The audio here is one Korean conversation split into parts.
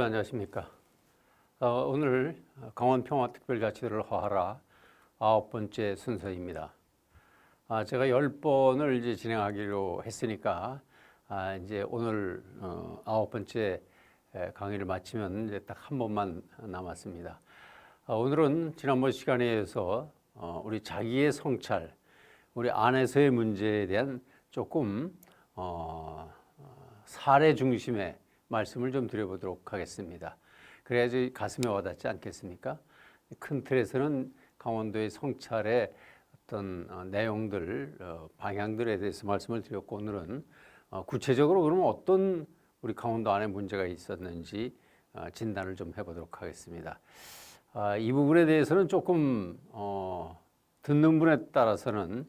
안녕하십니까. 오늘 강원평화특별자치도를 허하라 9번째 순서입니다. 제가 10번을 이제 진행하기로 했으니까 이제 오늘 9번째 강의를 마치면 이제 딱 한 번만 남았습니다. 오늘은 지난번 시간에 이어서 우리 자기의 성찰, 우리 안에서의 문제에 대한 조금 사례 중심의 말씀을 좀 드려보도록 하겠습니다. 그래야지 가슴에 와닿지 않겠습니까? 큰 틀에서는 강원도의 성찰의 어떤 내용들, 방향들에 대해서 말씀을 드렸고, 오늘은 구체적으로 그러면 어떤 우리 강원도 안에 문제가 있었는지 진단을 좀 해보도록 하겠습니다. 이 부분에 대해서는 조금 듣는 분에 따라서는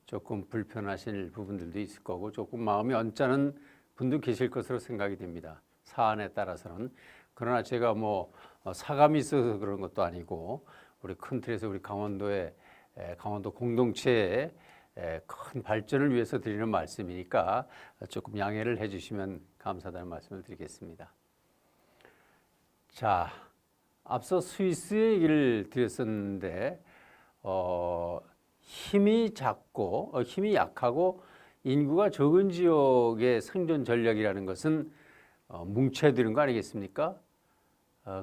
조금 불편하실 부분들도 있을 거고, 조금 마음이 언짢은 분도 계실 것으로 생각이 됩니다. 사안에 따라서는. 그러나 제가 사감이 있어서 그런 것도 아니고, 우리 큰 틀에서 우리 강원도의 강원도 공동체의 큰 발전을 위해서 드리는 말씀이니까 조금 양해를 해주시면 감사하다는 말씀을 드리겠습니다. 자, 앞서 스위스 얘기를 드렸었는데 힘이 작고 힘이 약하고 인구가 적은 지역의 생존 전략이라는 것은 뭉쳐드는 거 아니겠습니까?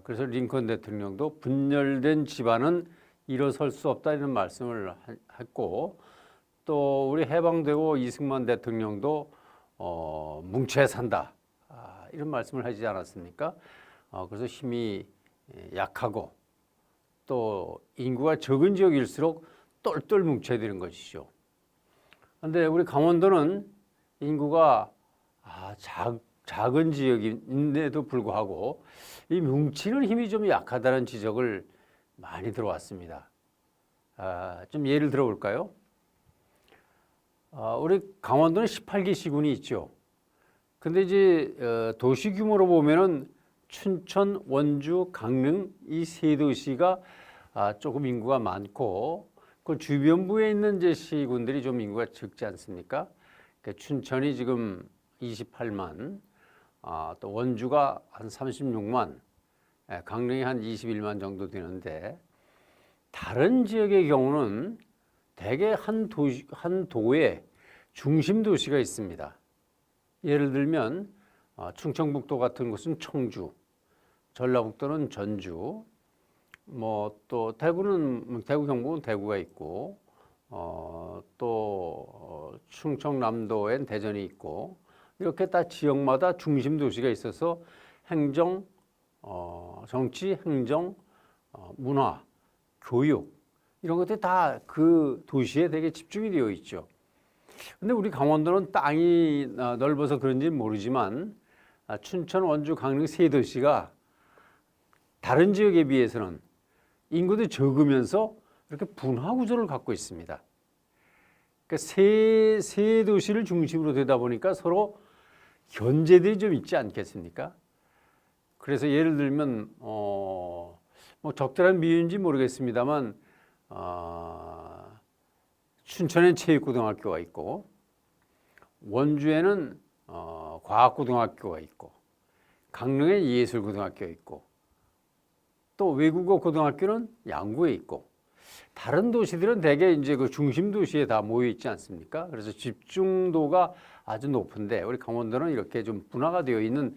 그래서 링컨 대통령도 분열된 집안은 일어설 수 없다 이런 말씀을 했고, 또 우리 해방되고 이승만 대통령도 뭉쳐야 산다 이런 말씀을 하지 않았습니까? 그래서 힘이 약하고 또 인구가 적은 지역일수록 똘똘 뭉쳐야 되는 것이죠. 그런데 우리 강원도는 인구가 작은 지역인데도 불구하고 이 뭉치는 힘이 좀 약하다는 지적을 많이 들어왔습니다. 좀 예를 들어볼까요? 우리 강원도는 18개 시군이 있죠. 근데 이제 도시 규모로 보면은 춘천, 원주, 강릉 이 세 도시가 조금 인구가 많고, 그 주변부에 있는 이제 시군들이 좀 인구가 적지 않습니까? 그러니까 춘천이 지금 28만, 또 원주가 한 36만, 강릉이 한 21만 정도 되는데, 다른 지역의 경우는 대개 한 도에 중심 도시가 있습니다. 예를 들면 충청북도 같은 곳은 청주, 전라북도는 전주, 또 대구는 대구 경북은 대구가 있고, 또 충청남도엔 대전이 있고, 이렇게 다 지역마다 중심 도시가 있어서 행정, 정치, 행정, 문화, 교육 이런 것들이 다 그 도시에 되게 집중이 되어 있죠. 근데 우리 강원도는 땅이 넓어서 그런지 모르지만 춘천, 원주, 강릉 세 도시가 다른 지역에 비해서는 인구도 적으면서 이렇게 분화 구조를 갖고 있습니다. 그러니까 세 도시를 중심으로 되다 보니까 서로 견제들이 좀 있지 않겠습니까? 그래서 예를 들면 적절한 비유인지 모르겠습니다만 춘천엔 체육고등학교가 있고, 원주에는 과학고등학교가 있고, 강릉엔 예술고등학교가 있고, 또 외국어 고등학교는 양구에 있고, 다른 도시들은 대개 이제 그 중심 도시에 다 모여 있지 않습니까? 그래서 집중도가 아주 높은데 우리 강원도는 이렇게 좀 분화가 되어 있는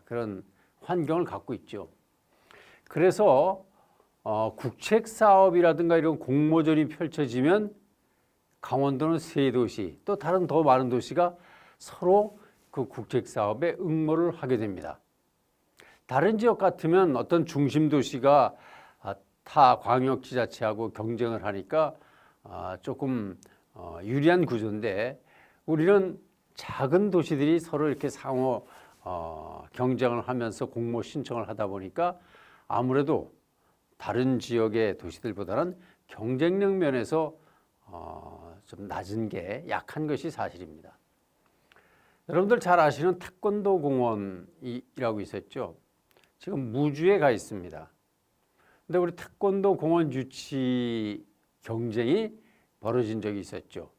그런 환경을 갖고 있죠. 그래서 국책 사업이라든가 이런 공모전이 펼쳐지면 강원도는 세 도시, 또 다른 더 많은 도시가 서로 그 국책 사업에 응모를 하게 됩니다. 다른 지역 같으면 어떤 중심 도시가 타 광역지자체하고 경쟁을 하니까 조금 유리한 구조인데, 우리는 작은 도시들이 서로 이렇게 상호 경쟁을 하면서 공모 신청을 하다 보니까 아무래도 다른 지역의 도시들보다는 경쟁력 면에서 좀 낮은 게, 약한 것이 사실입니다. 여러분들 잘 아시는 태권도 공원이라고 있었죠. 지금 무주에 가 있습니다. 근데 우리 태권도 공원 유치 경쟁이 벌어진 적이 있었죠.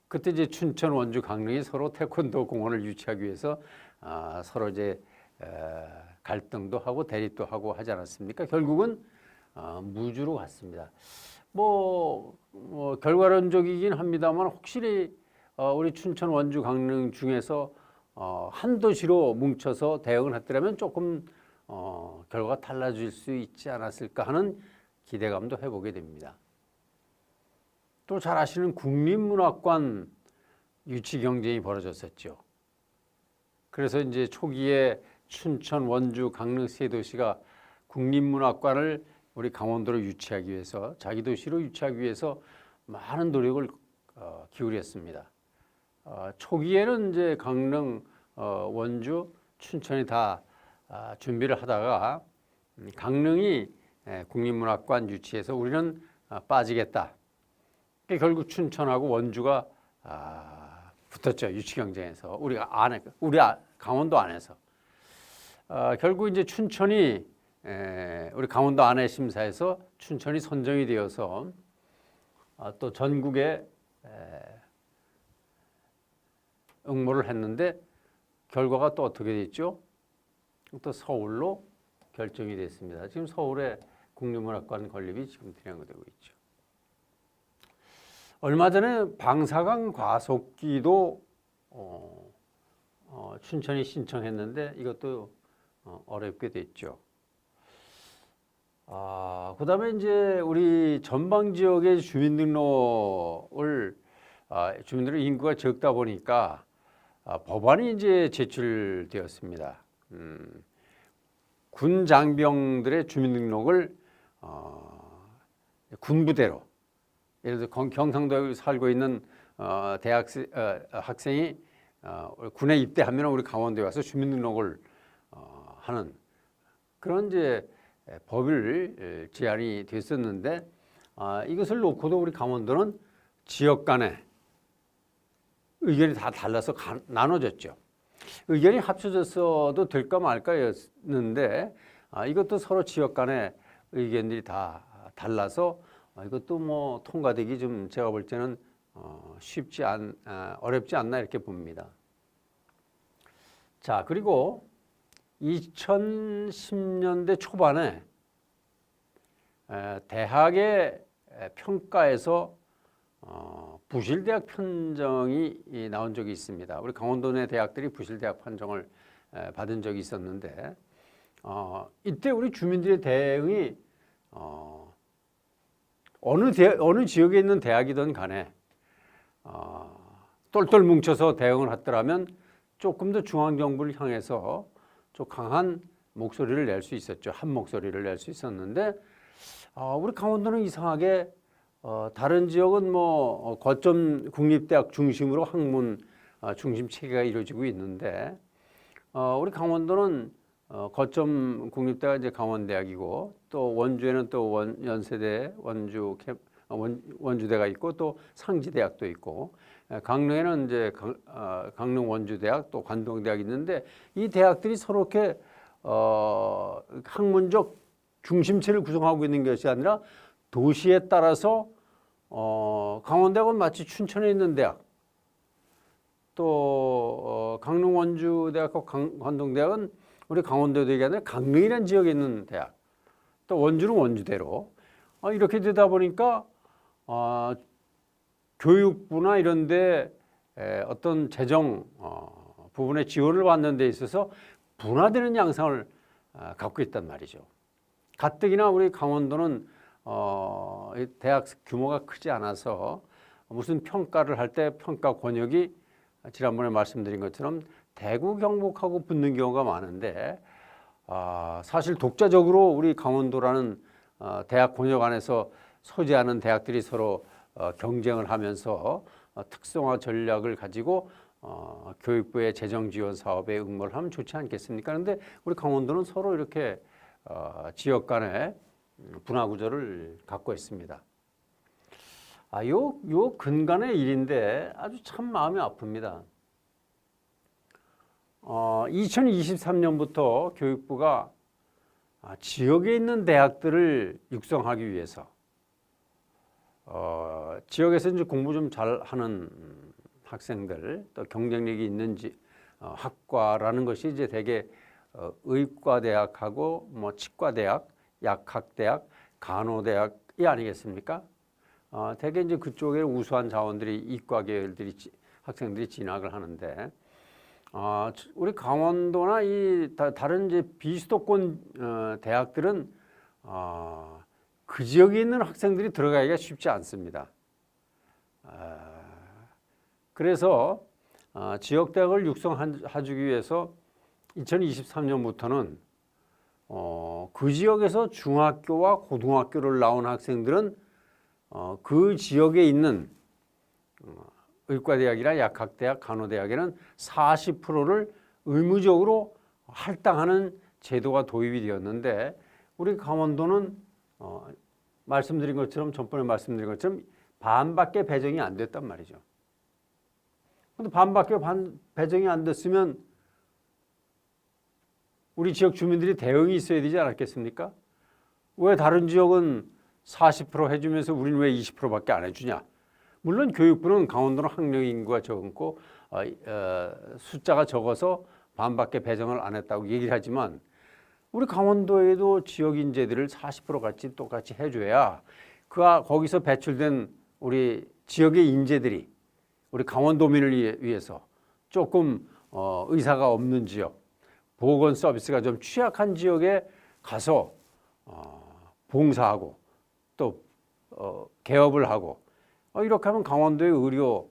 그때 이제 춘천, 원주, 강릉이 서로 태권도 공원을 유치하기 위해서 서로 이제 갈등도 하고 대립도 하고 하지 않았습니까? 결국은 무주로 갔습니다. 뭐 결과론적이긴 합니다만 확실히 우리 춘천, 원주, 강릉 중에서 한 도시로 뭉쳐서 대응을 했더라면 조금 결과가 달라질 수 있지 않았을까 하는 기대감도 해보게 됩니다. 또 잘 아시는 국립문학관 유치 경쟁이 벌어졌었죠. 그래서 이제 초기에 춘천, 원주, 강릉 세 도시가 국립문학관을 우리 강원도로 유치하기 위해서, 자기 도시로 유치하기 위해서 많은 노력을 기울였습니다. 초기에는 이제 강릉, 원주, 춘천이 다 준비를 하다가 강릉이 국립문학관 유치해서 우리는 빠지겠다. 결국 춘천하고 원주가 붙었죠. 유치 경쟁에서 우리 강원도 안에서 결국 이제 춘천이 우리 강원도 안에 심사에서 춘천이 선정이 되어서 또 전국에 응모를 했는데 결과가 또 어떻게 됐죠? 또 서울로 결정이 됐습니다. 지금 서울에 국립문학관 건립이 지금 진행되고 있죠. 얼마 전에 방사강 과속기도 춘천이 신청했는데 이것도 어렵게 됐죠. 그다음에 이제 우리 전방 지역의 주민등록을 주민들 인구가 적다 보니까 법안이 이제 제출되었습니다. 군 장병들의 주민등록을 군부대로, 예를 들어 경상도에 살고 있는 학생이 군에 입대하면 우리 강원도에 와서 주민등록을 하는 그런 이제 법을 제안이 됐었는데 이것을 놓고도 우리 강원도는 지역 간에 의견이 다 달라서 나눠졌죠. 의견이 합쳐졌어도 될까 말까였는데 이것도 서로 지역 간에 의견들이 다 달라서 이것도 뭐 통과되기 좀 제가 볼 때는 어렵지 않나 이렇게 봅니다. 자, 그리고 2010년대 초반에 대학의 평가에서 부실대학 판정이 나온 적이 있습니다. 우리 강원도 내 대학들이 부실대학 판정을 받은 적이 있었는데 이때 우리 주민들의 대응이 어느 지역에 있는 대학이든 간에 똘똘 뭉쳐서 대응을 했더라면 조금 더 중앙정부를 향해서 좀 강한 목소리를 낼 수 있었죠. 한 목소리를 낼 수 있었는데 우리 강원도는 이상하게 다른 지역은 뭐 거점 국립대학 중심으로 학문 중심 체계가 이루어지고 있는데 우리 강원도는 거점 국립대가 이제 강원대학이고 또 원주에는 또 연세대 원주대가 있고 또 상지대학도 있고 강릉에는 이제 강릉 원주대학 또 관동대학이 있는데 이 대학들이 서로 이렇게 학문적 중심체를 구성하고 있는 것이 아니라 도시에 따라서 강원대학은 마치 춘천에 있는 대학, 또 강릉 원주대학과 관동대학은 우리 강원도 대학이 아니라 강릉이라는 지역에 있는 대학, 또 원주는 원주대로 이렇게 되다 보니까 교육부나 이런 데 어떤 재정 부분에 지원을 받는 데 있어서 분화되는 양상을 갖고 있단 말이죠. 가뜩이나 우리 강원도는 대학 규모가 크지 않아서 무슨 평가를 할 때 평가 권역이 지난번에 말씀드린 것처럼 대구 경북하고 붙는 경우가 많은데 사실 독자적으로 우리 강원도라는 대학 권역 안에서 소재하는 대학들이 서로 경쟁을 하면서 특성화 전략을 가지고 교육부의 재정 지원 사업에 응모를 하면 좋지 않겠습니까? 그런데 우리 강원도는 서로 이렇게 지역 간의 분화 구조를 갖고 있습니다. 요 근간의 일인데 아주 참 마음이 아픕니다. 2023년부터 교육부가 지역에 있는 대학들을 육성하기 위해서 지역에서 이제 공부 좀 잘하는 학생들 또 경쟁력이 있는 학과라는 것이 이제 되게 의과대학하고 뭐 치과대학, 약학대학, 간호대학이 아니겠습니까? 대개 이제 그쪽에 우수한 자원들이 이과 계열들이 학생들이 진학을 하는데 우리 강원도나 이 다른 이제 비수도권 대학들은 그 지역에 있는 학생들이 들어가기가 쉽지 않습니다. 그래서 지역 대학을 육성해주기 위해서 2023년부터는 그 지역에서 중학교와 고등학교를 나온 학생들은 그 지역에 있는 의과대학이나 약학대학, 간호대학에는 40%를 의무적으로 할당하는 제도가 도입이 되었는데 우리 강원도는 말씀드린 것처럼 전번에 말씀드린 것처럼 반밖에 배정이 안 됐단 말이죠. 근데 반밖에 배정이 안 됐으면 우리 지역 주민들이 대응이 있어야 되지 않았겠습니까? 왜 다른 지역은 40% 해주면서 우리는 왜 20%밖에 안 해주냐? 물론 교육부는 강원도는 학령 인구가 적고 숫자가 적어서 반밖에 배정을 안 했다고 얘기를 하지만 우리 강원도에도 지역 인재들을 40% 같이 똑같이 해줘야 거기서 배출된 우리 지역의 인재들이 우리 강원도민을 위해서 조금 의사가 없는 지역, 보건 서비스가 좀 취약한 지역에 가서 봉사하고 또 개업을 하고 이렇게 하면 강원도의 의료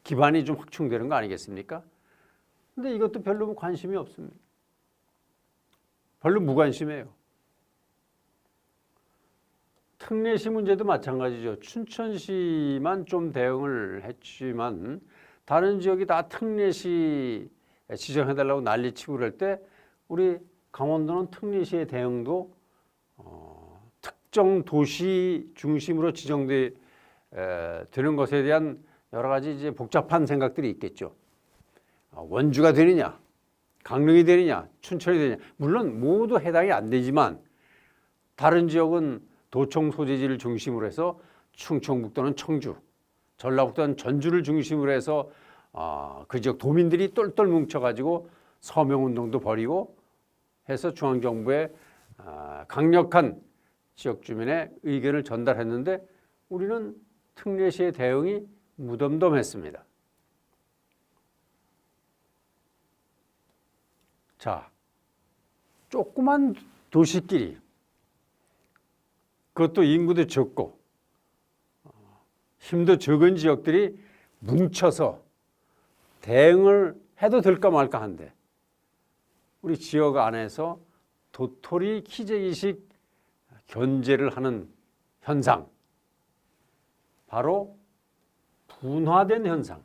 기반이 좀 확충되는 거 아니겠습니까? 근데 이것도 별로 관심이 없습니다. 별로 무관심해요. 특례시 문제도 마찬가지죠. 춘천시만 좀 대응을 했지만 다른 지역이 다 특례시 지정해달라고 난리치고 그럴 때 우리 강원도는 특례시의 대응도 특정 도시 중심으로 지정되는 것에 대한 여러 가지 이제 복잡한 생각들이 있겠죠. 원주가 되느냐, 강릉이 되느냐, 춘천이 되느냐. 물론 모두 해당이 안 되지만 다른 지역은 도청 소재지를 중심으로 해서 충청북도는 청주, 전라북도는 전주를 중심으로 해서 그 지역 도민들이 똘똘 뭉쳐가지고 서명운동도 벌이고 해서 중앙정부에 강력한 지역 주민의 의견을 전달했는데 우리는 특례시의 대응이 무덤덤했습니다. 자, 조그만 도시끼리 그것도 인구도 적고 힘도 적은 지역들이 뭉쳐서 대응을 해도 될까 말까 한데 우리 지역 안에서 도토리 키재기식 견제를 하는 현상, 바로 분화된 현상,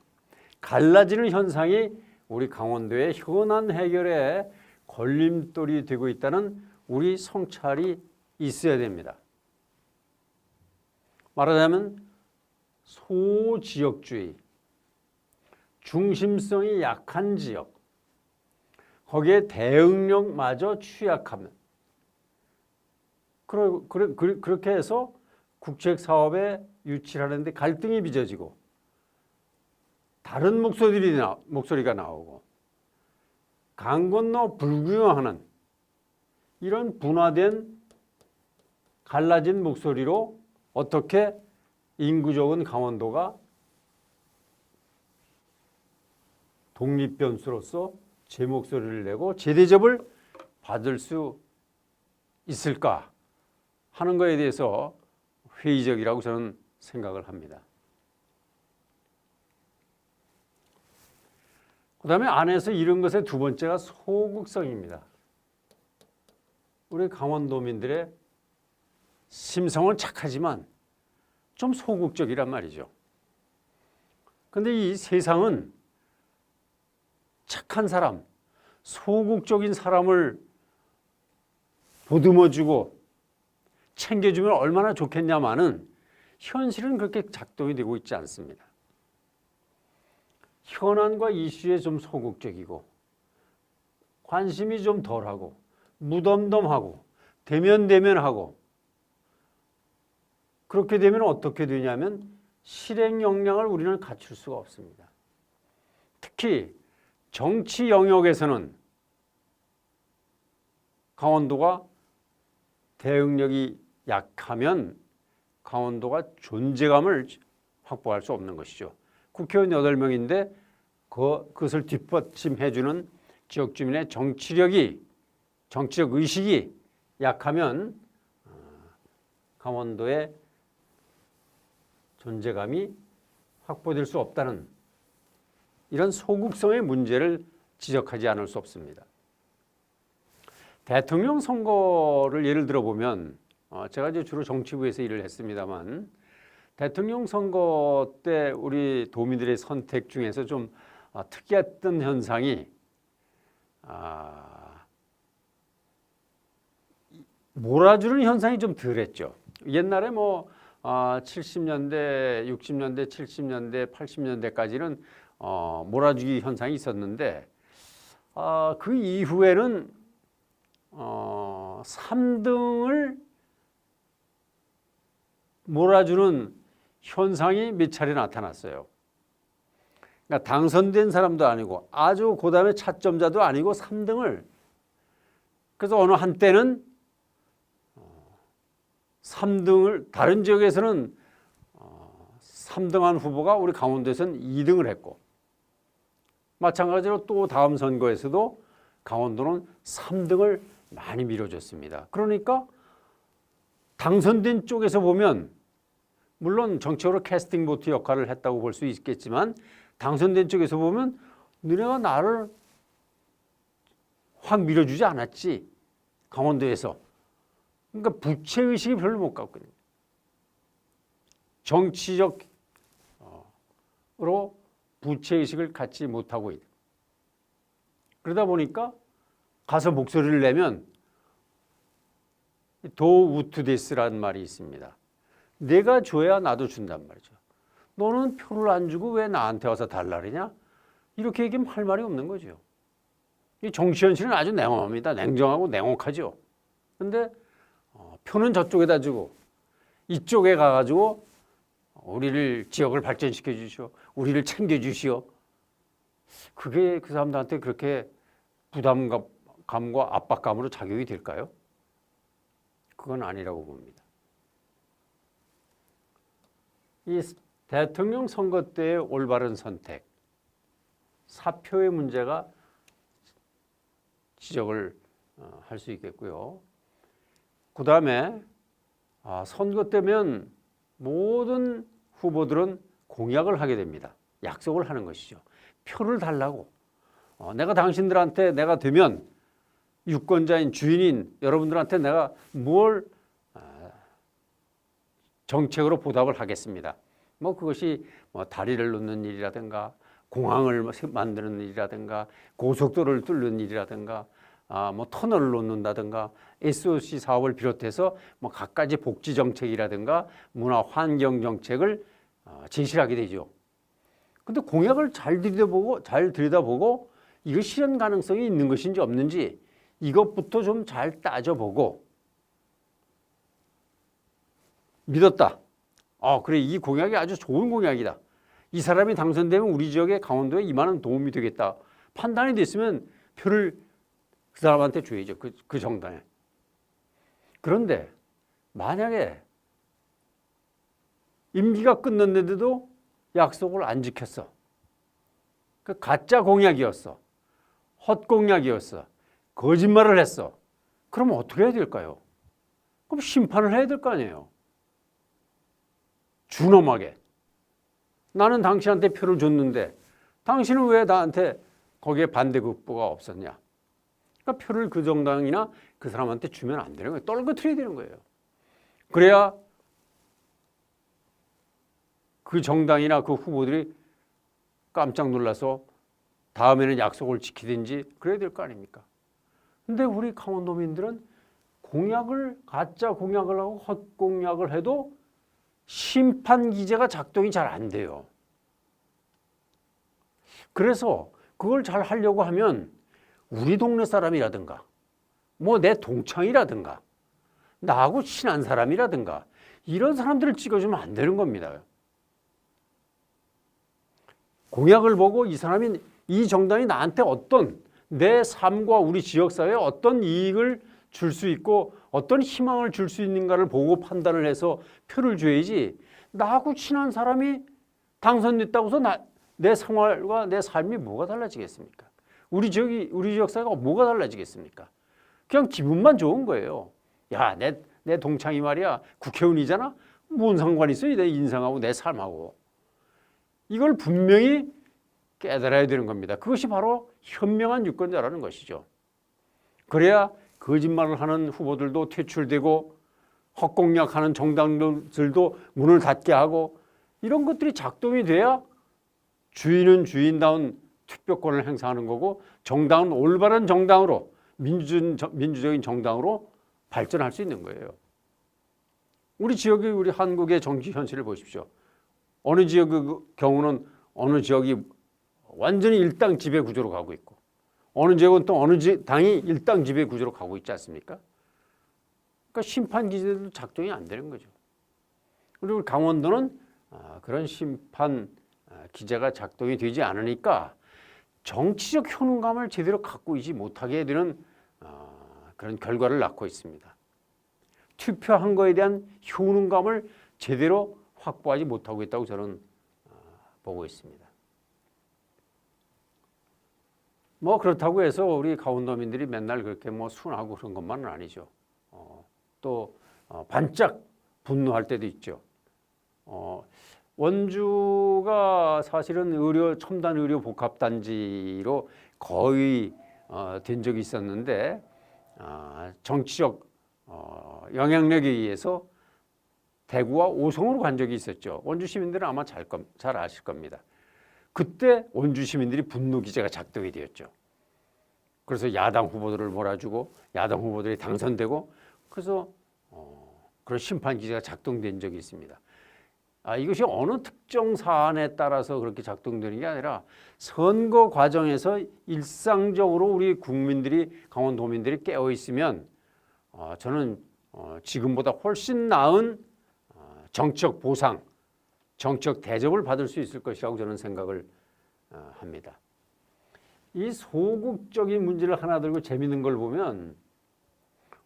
갈라지는 현상이 우리 강원도의 현안 해결에 걸림돌이 되고 있다는 우리 성찰이 있어야 됩니다. 말하자면 소지역주의, 중심성이 약한 지역, 거기에 대응력마저 취약하면 그렇게 해서 국책사업에 유치하는데 갈등이 빚어지고 다른 목소리가 나오고 강 건너 불구경하는 이런 분화된 갈라진 목소리로 어떻게 인구 적은 강원도가 독립변수로서 제 목소리를 내고 제 대접을 받을 수 있을까 하는 것에 대해서 회의적이라고 저는 생각을 합니다. 그 다음에 안에서 이런 것의 두 번째가 소극성입니다. 우리 강원도민들의 심성은 착하지만 좀 소극적이란 말이죠. 그런데 이 세상은 착한 사람, 소극적인 사람을 보듬어주고 챙겨주면 얼마나 좋겠냐마는 현실은 그렇게 작동이 되고 있지 않습니다. 현안과 이슈에 좀 소극적이고 관심이 좀 덜하고 무덤덤하고 대면대면하고 그렇게 되면 어떻게 되냐면 실행 역량을 우리는 갖출 수가 없습니다. 특히 정치 영역에서는 강원도가 대응력이 약하면 강원도가 존재감을 확보할 수 없는 것이죠. 국회의원 8명인데 그것을 뒷받침해주는 지역 주민의 정치적 의식이 약하면 강원도의 존재감이 확보될 수 없다는 이런 소극성의 문제를 지적하지 않을 수 없습니다. 대통령 선거를 예를 들어보면 제가 이제 주로 정치부에서 일을 했습니다만 대통령 선거 때 우리 도민들의 선택 중에서 좀 특이했던 현상이 몰아주는 현상이 좀 덜했죠. 옛날에 70년대, 60년대, 70년대, 80년대까지는 몰아주기 현상이 있었는데 그 이후에는 3등을 몰아주는 현상이 몇 차례 나타났어요. 그러니까 당선된 사람도 아니고 아주 그다음에 차점자도 아니고 3등을 그래서 어느 한때는 3등을 다른 지역에서는 3등한 후보가 우리 강원도에서는 2등을 했고 마찬가지로 또 다음 선거에서도 강원도는 3등을 많이 밀어줬습니다. 그러니까 당선된 쪽에서 보면 물론 정치적으로 캐스팅 보트 역할을 했다고 볼 수 있겠지만 당선된 쪽에서 보면 너네가 나를 확 밀어주지 않았지 강원도에서. 그러니까 부채의식이 별로 못 갖거든요. 정치적으로 부채의식을 갖지 못하고 있다. 그러다 보니까 가서 목소리를 내면 도우투데스라는 말이 있습니다. 내가 줘야 나도 준단 말이죠. 너는 표를 안 주고 왜 나한테 와서 달라느냐? 이렇게 얘기하면 할 말이 없는 거죠. 이 정치 현실은 아주 냉엄합니다. 냉정하고 냉혹하죠. 그런데 표는 저쪽에다 주고 이쪽에 가가지고 우리를 지역을 발전시켜 주시오. 우리를 챙겨 주시오. 그게 그 사람들한테 그렇게 부담감과 압박감으로 작용이 될까요? 그건 아니라고 봅니다. 이 대통령 선거 때의 올바른 선택, 사표의 문제가 지적을 할 수 있겠고요. 그 다음에 선거 때면 모든 후보들은 공약을 하게 됩니다. 약속을 하는 것이죠. 표를 달라고. 내가 당신들한테 내가 되면 유권자인 주인인 여러분들한테 내가 뭘 정책으로 보답을 하겠습니다. 그것이 다리를 놓는 일이라든가 공항을 만드는 일이라든가 고속도로를 뚫는 일이라든가 터널을 놓는다든가 SOC 사업을 비롯해서 갖가지 복지 정책이라든가 문화 환경 정책을 제시를 하게 되죠. 근데 공약을 잘 들여다보고 이거 실현 가능성이 있는 것인지 없는지 이것부터 좀 잘 따져보고 믿었다. 그래, 이 공약이 아주 좋은 공약이다. 이 사람이 당선되면 우리 지역의 강원도에 이만한 도움이 되겠다. 판단이 됐으면 표를 그 사람한테 줘야죠. 그 정당에. 그런데 만약에 임기가 끝났는데도 약속을 안 지켰어. 그 가짜 공약이었어. 헛공약이었어. 거짓말을 했어. 그럼 어떻게 해야 될까요? 그럼 심판을 해야 될 거 아니에요. 준엄하게. 나는 당신한테 표를 줬는데 당신은 왜 나한테 거기에 반대급부가 없었냐? 그러니까 표를 그 정당이나 그 사람한테 주면 안 되는 거예요. 떨궈트려야 되는 거예요. 그래야 그 정당이나 그 후보들이 깜짝 놀라서 다음에는 약속을 지키든지 그래야 될 거 아닙니까? 근데 우리 강원도민들은 가짜 공약을 하고 헛공약을 해도 심판 기제가 작동이 잘 안 돼요. 그래서 그걸 잘 하려고 하면 우리 동네 사람이라든가 내 동창이라든가 나하고 친한 사람이라든가 이런 사람들을 찍어주면 안 되는 겁니다. 공약을 보고 이 사람이 이 정당이 나한테 어떤 내 삶과 우리 지역사회에 어떤 이익을 줄 수 있고 어떤 희망을 줄 수 있는가를 보고 판단을 해서 표를 줘야지 나하고 친한 사람이 당선됐다고 해서 내 생활과 내 삶이 뭐가 달라지겠습니까? 우리 지역사회가 뭐가 달라지겠습니까? 그냥 기분만 좋은 거예요. 야, 내 동창이 말이야 국회의원이잖아? 뭔 상관이 있어요? 내 인생하고 내 삶하고. 이걸 분명히 깨달아야 되는 겁니다. 그것이 바로 현명한 유권자라는 것이죠. 그래야 거짓말을 하는 후보들도 퇴출되고 헛공약하는 정당들도 문을 닫게 하고 이런 것들이 작동이 돼야 주인은 주인다운 투표권을 행사하는 거고 정당은 올바른 정당으로 민주적인 정당으로 발전할 수 있는 거예요. 우리 한국의 정치 현실을 보십시오. 어느 지역의 경우는 어느 지역이 완전히 일당 지배 구조로 가고 있고 어느 지역은 또 어느 당이 일당 지배 구조로 가고 있지 않습니까? 그러니까 심판 기제도 작동이 안 되는 거죠. 그리고 강원도는 그런 심판 기제가 작동이 되지 않으니까 정치적 효능감을 제대로 갖고 있지 못하게 되는 그런 결과를 낳고 있습니다. 투표한 거에 대한 효능감을 제대로 확보하지 못하고 있다고 저는 보고 있습니다. 뭐 그렇다고 해서 우리 강원도민들이 맨날 그렇게 뭐 순하고 그런 것만은 아니죠. 또 반짝 분노할 때도 있죠. 원주가 사실은 첨단 의료 복합단지로 거의 된 적이 있었는데 정치적 영향력에 의해서 대구와 오송으로 간 적이 있었죠. 원주 시민들은 아마 잘 아실 겁니다. 그때 원주 시민들이 분노 기제가 작동이 되었죠. 그래서 야당 후보들을 몰아주고 야당 후보들이 당선되고 그래서 그런 심판 기제가 작동된 적이 있습니다. 이것이 어느 특정 사안에 따라서 그렇게 작동되는 게 아니라 선거 과정에서 일상적으로 우리 국민들이 강원도민들이 깨어 있으면 저는 지금보다 훨씬 나은 정치적 보상, 정치적 대접을 받을 수 있을 것이라고 저는 생각을 합니다. 이 소극적인 문제를 하나 들고 재미있는 걸 보면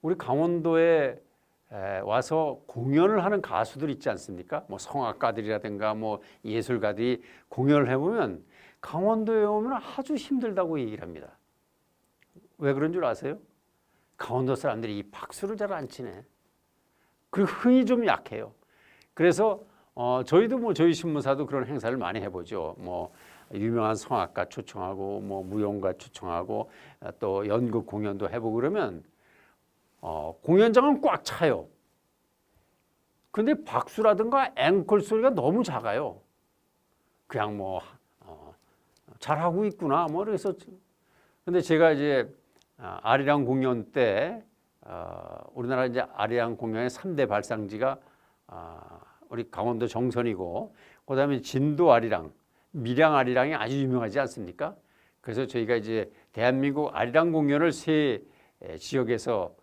우리 강원도에 와서 공연을 하는 가수들 있지 않습니까? 뭐 성악가들이라든가 뭐 예술가들이 공연을 해보면 강원도에 오면 아주 힘들다고 얘기를 합니다. 왜 그런 줄 아세요? 강원도 사람들이 이 박수를 잘 안 치네. 그리고 흥이 좀 약해요. 그래서 저희도 뭐 저희 신문사도 그런 행사를 많이 해보죠. 뭐 유명한 성악가 초청하고 뭐 무용가 초청하고 또 연극 공연도 해보고 그러면 공연장은 꽉 차요. 근데 박수라든가 앵콜 소리가 너무 작아요. 그냥 뭐 잘하고 있구나 뭐 그래서 근데 제가 이제 아리랑 공연 때 우리나라 이제 아리랑 공연의 3대 발상지가 우리 강원도 정선이고 그다음에 진도 아리랑, 밀양 아리랑이 아주 유명하지 않습니까? 그래서 저희가 이제 대한민국 아리랑 공연을 세 지역에서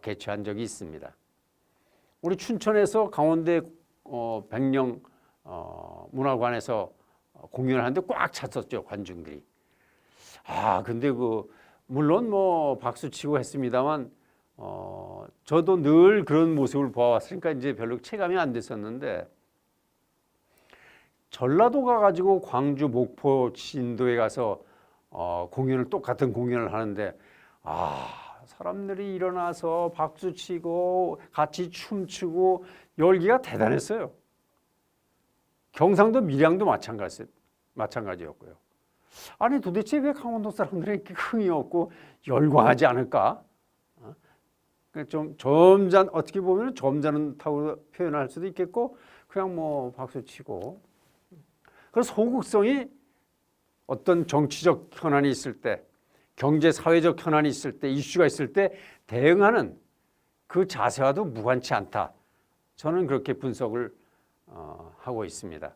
개최한 적이 있습니다. 우리 춘천에서 강원대 백령 문화관에서 공연을 하는데 꽉 찼었죠, 관중들이. 근데 물론 뭐 박수 치고 했습니다만 저도 늘 그런 모습을 보아왔으니까 이제 별로 체감이 안 됐었는데 전라도 가가지고 광주, 목포, 진도에 가서 공연을 똑같은 공연을 하는데 사람들이 일어나서 박수 치고 같이 춤추고 열기가 대단했어요. 경상도 밀양도 마찬가지였고요. 아니 도대체 왜 강원도 사람들이 이렇게 흥이 없고 열광하지 않을까? 좀 어떻게 보면 점잖다고 표현할 수도 있겠고 그냥 뭐 박수 치고 그래서 소극성이 어떤 정치적 현안이 있을 때 경제 사회적 현안이 있을 때 이슈가 있을 때 대응하는 그 자세와도 무관치 않다. 저는 그렇게 분석을 하고 있습니다.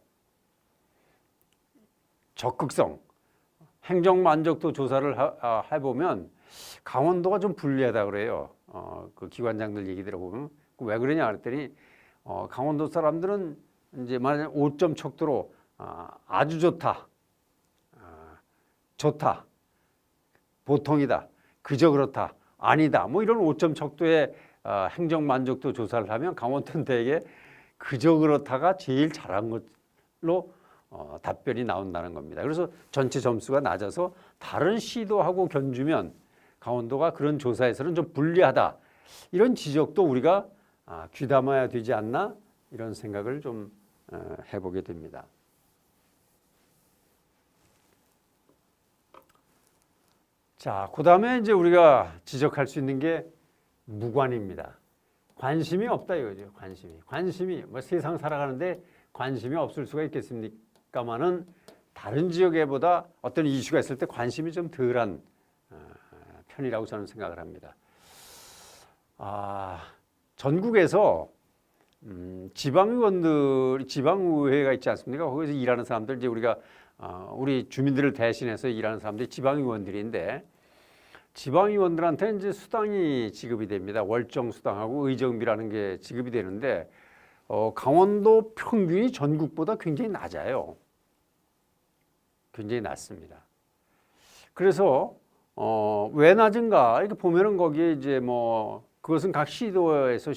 적극성, 행정 만족도 조사를 해보면 강원도가 좀 불리하다 그래요. 그 기관장들 얘기 들어보면 왜 그러냐 그랬더니 강원도 사람들은 이제 만약 5점 척도로 아주 좋다. 좋다, 보통이다, 그저 그렇다, 아니다, 뭐 이런 5점 척도의 행정 만족도 조사를 하면 강원도는 대개 그저 그렇다가 제일 잘한 걸로 답변이 나온다는 겁니다. 그래서 전체 점수가 낮아서 다른 시도하고 견주면 강원도가 그런 조사에서는 좀 불리하다, 이런 지적도 우리가 귀담아야 되지 않나, 이런 생각을 좀 해보게 됩니다. 자, 그 다음에 이제 우리가 지적할 수 있는 게 무관입니다. 관심이 없다 이거죠. 관심이 뭐 세상 살아가는데 관심이 없을 수가 있겠습니까마는 다른 지역에보다 어떤 이슈가 있을 때 관심이 좀 덜한 편이라고 저는 생각을 합니다. 전국에서 지방의원들, 지방의회가 있지 않습니까? 거기서 일하는 사람들, 이제 우리가 우리 주민들을 대신해서 일하는 사람들이 지방의원들인데, 지방의원들한테 이제 수당이 지급이 됩니다. 월정 수당하고 의정비라는 게 지급이 되는데, 강원도 평균이 전국보다 굉장히 낮아요. 굉장히 낮습니다. 그래서 왜 낮은가 이렇게 보면은 거기에 이제 뭐 그것은 각 시도에서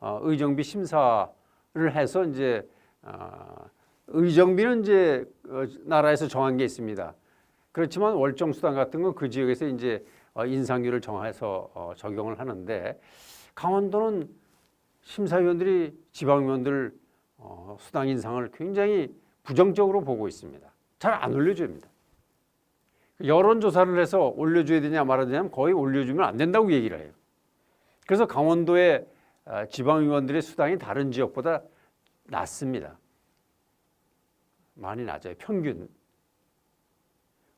의정비 심사를 해서 이제 의정비는 이제 나라에서 정한 게 있습니다. 그렇지만 월정 수당 같은 건 그 지역에서 이제 인상률을 정해서 적용을 하는데, 강원도는 심사위원들이 지방의원들 수당 인상을 굉장히 부정적으로 보고 있습니다. 잘 안 올려줍니다. 여론조사를 해서 올려줘야 되냐 말아야 되냐면 거의 올려주면 안 된다고 얘기를 해요. 그래서 강원도의 지방의원들의 수당이 다른 지역보다 낮습니다. 많이 낮아요. 평균.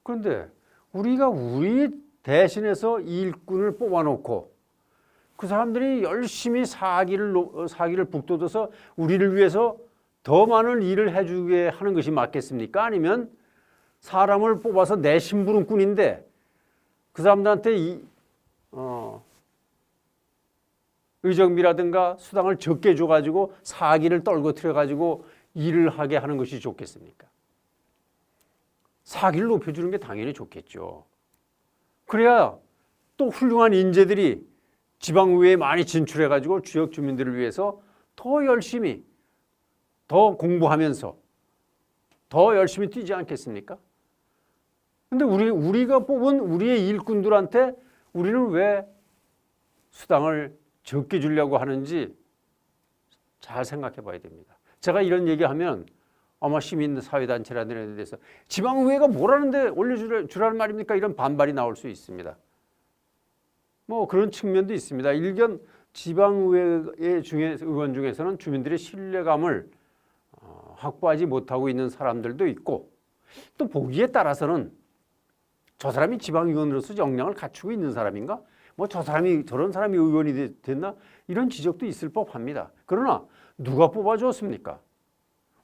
그런데 우리가 우리 대신해서 일꾼을 뽑아놓고 그 사람들이 열심히 사기를 북돋아서 우리를 위해서 더 많은 일을 해주게 하는 것이 맞겠습니까? 아니면 사람을 뽑아서 내 심부름꾼인데 그 사람들한테 의정비라든가 수당을 적게 줘가지고 사기를 떨궈뜨려가지고 일을 하게 하는 것이 좋겠습니까? 사기를 높여주는 게 당연히 좋겠죠. 그래야 또 훌륭한 인재들이 지방의회에 많이 진출해가지고 지역 주민들을 위해서 더 열심히, 더 공부하면서 더 열심히 뛰지 않겠습니까? 근데 우리가 뽑은 우리의 일꾼들한테 우리는 왜 수당을 적게 주려고 하는지 잘 생각해 봐야 됩니다. 제가 이런 얘기하면 아마 시민사회단체라는 이런 데서 지방의회가 뭐라는데 올려주라는 말입니까? 이런 반발이 나올 수 있습니다. 뭐 그런 측면도 있습니다. 일견 지방의회 의원 중에서는 주민들의 신뢰감을 확보하지 못하고 있는 사람들도 있고, 또 보기에 따라서는 저 사람이 지방의원으로서 역량을 갖추고 있는 사람인가? 뭐 저런 사람이 의원이 됐나? 이런 지적도 있을 법합니다. 그러나 누가 뽑아줬습니까?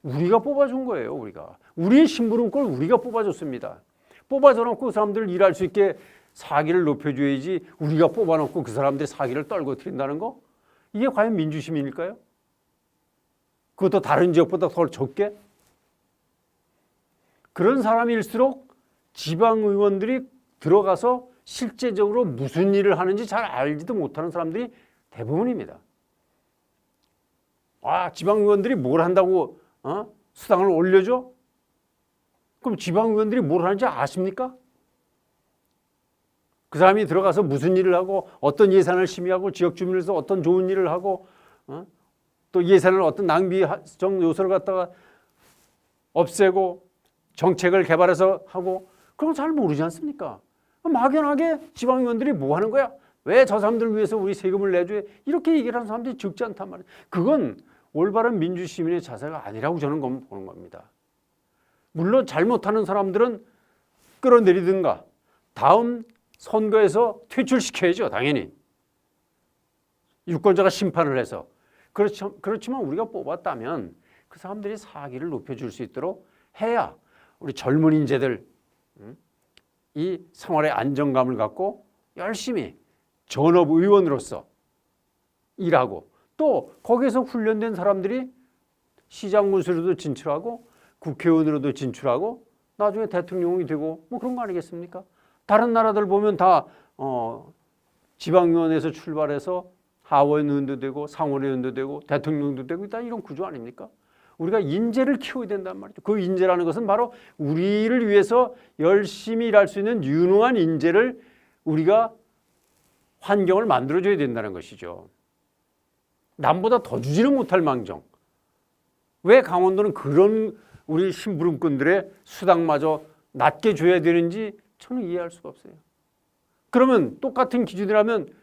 우리가 뽑아준 거예요. 우리의 심부름꾼을 우리가 뽑아줬습니다. 뽑아줘놓고 그 사람들 일할 수 있게 사기를 높여줘야지, 우리가 뽑아놓고 그 사람들이 사기를 떨궈뜨린다는 거? 이게 과연 민주시민일까요? 그것도 다른 지역보다 더 적게? 그런 사람일수록 지방의원들이 들어가서 실제적으로 무슨 일을 하는지 잘 알지도 못하는 사람들이 대부분입니다. 지방의원들이 뭘 한다고 수당을 올려줘? 그럼 지방의원들이 뭘 하는지 아십니까? 그 사람이 들어가서 무슨 일을 하고 어떤 예산을 심의하고 지역 주민에서 어떤 좋은 일을 하고 또 예산을 어떤 낭비성 요소를 갖다가 없애고 정책을 개발해서 하고, 그건 잘 모르지 않습니까? 막연하게 지방의원들이 뭐 하는 거야? 왜 저 사람들을 위해서 우리 세금을 내줘야? 이렇게 얘기를 하는 사람들이 적지 않단 말이에요. 그건 올바른 민주시민의 자세가 아니라고 저는 보는 겁니다. 물론 잘못하는 사람들은 끌어내리든가 다음 선거에서 퇴출시켜야죠. 당연히. 유권자가 심판을 해서. 그렇지만 우리가 뽑았다면 그 사람들이 사기를 높여줄 수 있도록 해야 우리 젊은 인재들 이 생활의 안정감을 갖고 열심히 전업의원으로서 일하고, 또 거기에서 훈련된 사람들이 시장 군수로도 진출하고 국회의원으로도 진출하고 나중에 대통령이 되고 뭐 그런 거 아니겠습니까? 다른 나라들 보면 다 지방의원에서 출발해서 하원의원도 되고 상원의원도 되고 대통령도 되고 다 이런 구조 아닙니까? 우리가 인재를 키워야 된단 말이죠. 그 인재라는 것은 바로 우리를 위해서 열심히 일할 수 있는 유능한 인재를 우리가 환경을 만들어줘야 된다는 것이죠. 남보다 더 주지는 못할 망정. 왜 강원도는 그런 우리 심부름꾼들의 수당마저 낮게 줘야 되는지 저는 이해할 수가 없어요. 그러면 똑같은 기준이라면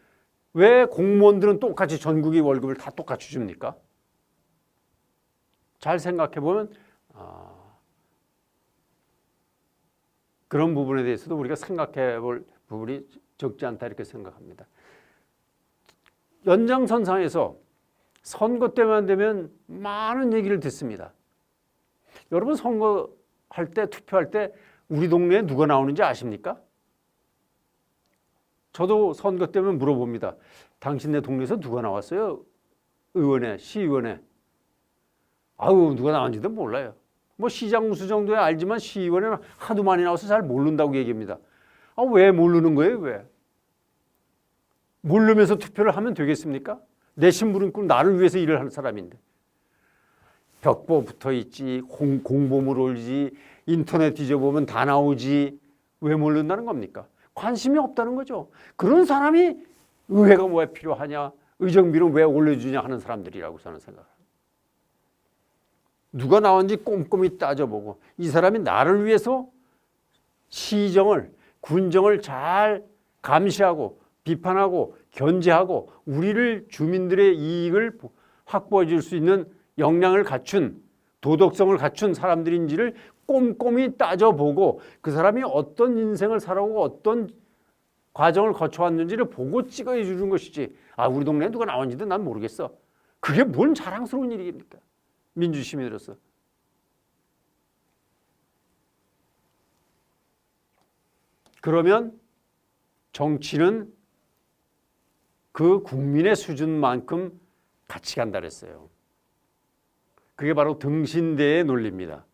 왜 공무원들은 똑같이 전국의 월급을 다 똑같이 줍니까? 잘 생각해 보면 그런 부분에 대해서도 우리가 생각해 볼 부분이 적지 않다 이렇게 생각합니다. 연장선상에서 선거 때만 되면 많은 얘기를 듣습니다. 여러분 선거할 때 투표할 때 우리 동네에 누가 나오는지 아십니까? 저도 선거 때면 물어봅니다. 당신네 동네에서 누가 나왔어요? 의원에, 시의원에. 아우 누가 나왔는지도 몰라요. 뭐 시장 무수 정도에 알지만 시의원에는 하도 많이 나와서 잘 모른다고 얘기합니다. 아, 왜 모르는 거예요? 왜? 모르면서 투표를 하면 되겠습니까? 내 심부름꾼 나를 위해서 일을 하는 사람인데. 벽보 붙어 있지, 공보물 올지, 인터넷 뒤져보면 다 나오지. 왜 모른다는 겁니까? 관심이 없다는 거죠. 그런 사람이 의회가 왜 필요하냐, 의정비는 왜 올려주냐 하는 사람들이라고 저는 생각합니다. 누가 나왔는지 꼼꼼히 따져보고 이 사람이 나를 위해서 시정을, 군정을 잘 감시하고 비판하고 견제하고 우리를 주민들의 이익을 확보해 줄 수 있는 역량을 갖춘 도덕성을 갖춘 사람들인지를 꼼꼼히 따져보고 그 사람이 어떤 인생을 살아오고 어떤 과정을 거쳐왔는지를 보고 찍어 주는 것이지. 아, 우리 동네에 누가 나왔는지도 난 모르겠어. 그게 뭔 자랑스러운 일입니까? 민주시민으로서. 그러면 정치는 그 국민의 수준만큼 같이 간다 그랬어요. 그게 바로 등신대의 논리입니다.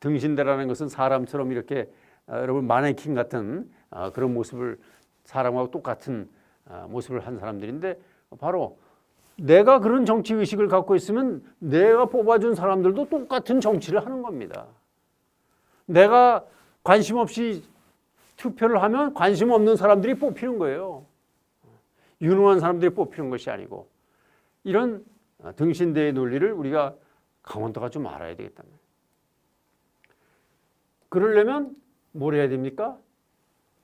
등신대라는 것은 사람처럼 이렇게 여러분 마네킹 같은 그런 모습을 사람하고 똑같은 모습을 한 사람들인데 바로 내가 그런 정치의식을 갖고 있으면 내가 뽑아준 사람들도 똑같은 정치를 하는 겁니다. 내가 관심 없이 투표를 하면 관심 없는 사람들이 뽑히는 거예요. 유능한 사람들이 뽑히는 것이 아니고 이런 등신대의 논리를 우리가 강원도가 좀 알아야 되겠다. 그러려면 뭘 해야 됩니까?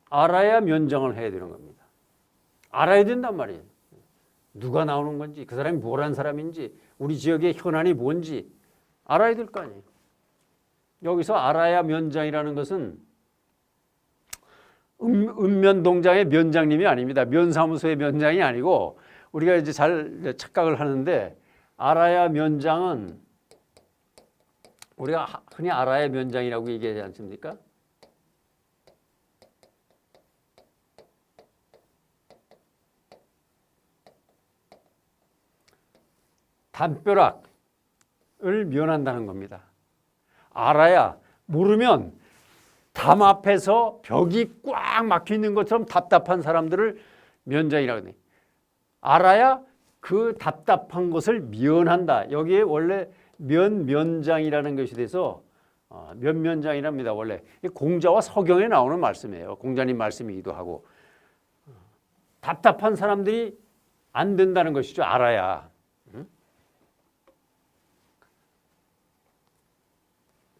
알아야 면장을 해야 되는 겁니다. 알아야 된단 말이에요. 누가 나오는 건지, 그 사람이 뭘 한 사람인지, 우리 지역의 현안이 뭔지 알아야 될 거 아니에요. 여기서 알아야 면장이라는 것은 읍면동장의 면장님이 아닙니다. 면사무소의 면장이 아니고 우리가 이제 잘 착각을 하는데 알아야 면장은 우리가 흔히 알아야 면장이라고 얘기하지 않습니까? 담벼락을 면한다는 겁니다. 알아야 모르면 담 앞에서 벽이 꽉 막혀 있는 것처럼 답답한 사람들을 면장이라고 해요. 알아야 그 답답한 것을 면한다. 여기에 원래 면장이라는 것이 돼서 면장이랍니다. 원래 공자와 서경에 나오는 말씀이에요. 공자님 말씀이기도 하고 답답한 사람들이 안 된다는 것이죠. 알아야.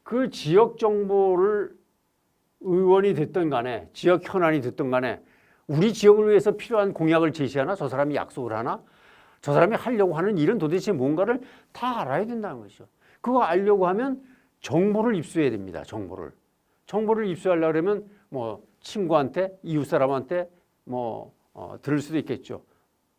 그 지역 정보를 의원이 됐든 간에 지역 현안이 됐든 간에 우리 지역을 위해서 필요한 공약을 제시하나 저 사람이 약속을 하나 저 사람이 하려고 하는 일은 도대체 뭔가를 다 알아야 된다는 것이죠. 그거 알려고 하면 정보를 입수해야 됩니다. 정보를 입수하려고 그러면 뭐 친구한테 이웃 사람한테 들을 수도 있겠죠.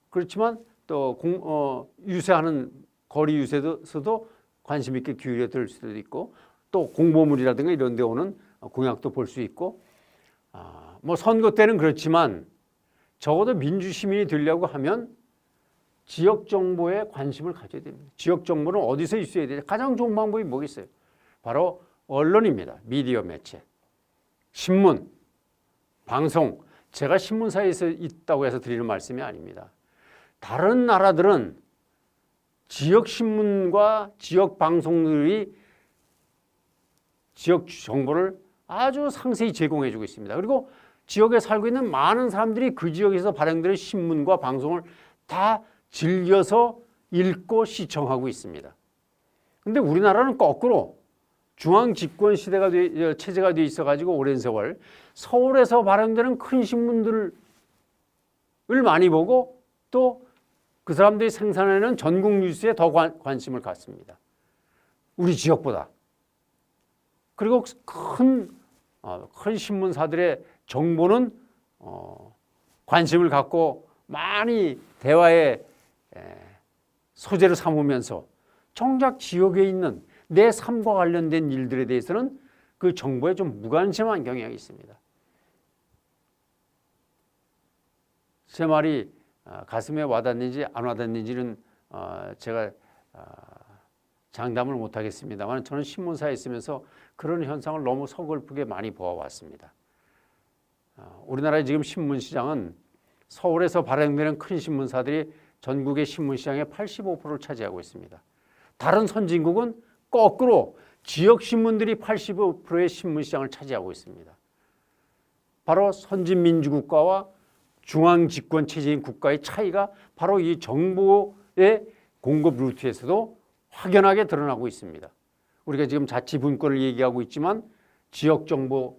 그렇지만 또 유세하는 거리 유세에서도 관심 있게 기울여 들을 수도 있고 또 공보물이라든가 이런 데 오는 공약도 볼 수 있고 뭐 선거 때는 그렇지만 적어도 민주시민이 되려고 하면 지역 정보에 관심을 가져야 됩니다. 지역 정보는 어디서 있어야 되냐? 가장 좋은 방법이 뭐겠어요? 바로 언론입니다. 미디어 매체, 신문, 방송. 제가 신문사에 있다고 해서 드리는 말씀이 아닙니다. 다른 나라들은 지역 신문과 지역 방송들이 지역 정보를 아주 상세히 제공해 주고 있습니다. 그리고 지역에 살고 있는 많은 사람들이 그 지역에서 발행되는 신문과 방송을 다 즐겨서 읽고 시청하고 있습니다. 그런데 우리나라는 거꾸로 중앙 집권 시대가 체제가 되어 있어가지고 오랜 세월 서울에서 발행되는 큰 신문들을 많이 보고 또 그 사람들이 생산하는 전국 뉴스에 더 관심을 갖습니다. 우리 지역보다. 그리고 큰 신문사들의 정보는 관심을 갖고 많이 대화의 소재를 삼으면서 정작 지역에 있는 내 삶과 관련된 일들에 대해서는 그 정보에 좀 무관심한 경향이 있습니다. 제 말이 가슴에 와닿는지 안 와닿는지는 제가 장담을 못하겠습니다만 저는 신문사에 있으면서 그런 현상을 너무 서글프게 많이 보아왔습니다. 우리나라의 지금 신문시장은 서울에서 발행되는 큰 신문사들이 전국의 신문시장의 85%를 차지하고 있습니다. 다른 선진국은 거꾸로 지역 신문들이 85%의 신문시장을 차지하고 있습니다. 바로 선진민주국가와 중앙집권 체제인 국가의 차이가 바로 이 정보의 공급 루트에서도 확연하게 드러나고 있습니다. 우리가 지금 자치분권을 얘기하고 있지만 지역 정보를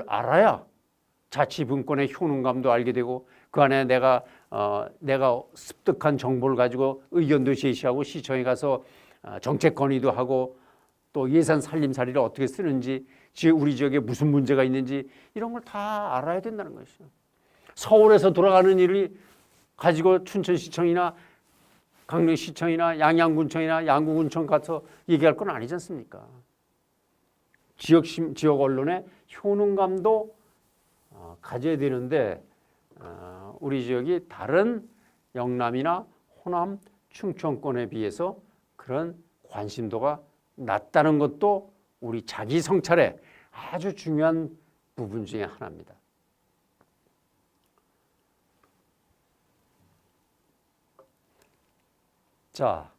알아야 자치분권의 효능감도 알게 되고 그 안에 내가 습득한 정보를 가지고 의견도 제시하고 시청에 가서 정책 건의도 하고 또 예산 살림살이를 어떻게 쓰는지 우리 지역에 무슨 문제가 있는지 이런 걸 다 알아야 된다는 것이죠. 서울에서 돌아가는 일을 가지고 춘천시청이나 강릉시청이나 양양군청이나 양구군청 가서 얘기할 건 아니지 않습니까? 지역 언론의 효능감도 가져야 되는데 우리 지역이 다른 영남이나 호남, 충청권에 비해서 그런 관심도가 낮다는 것도 우리 자기 성찰의 아주 중요한 부분 중에 하나입니다. 자,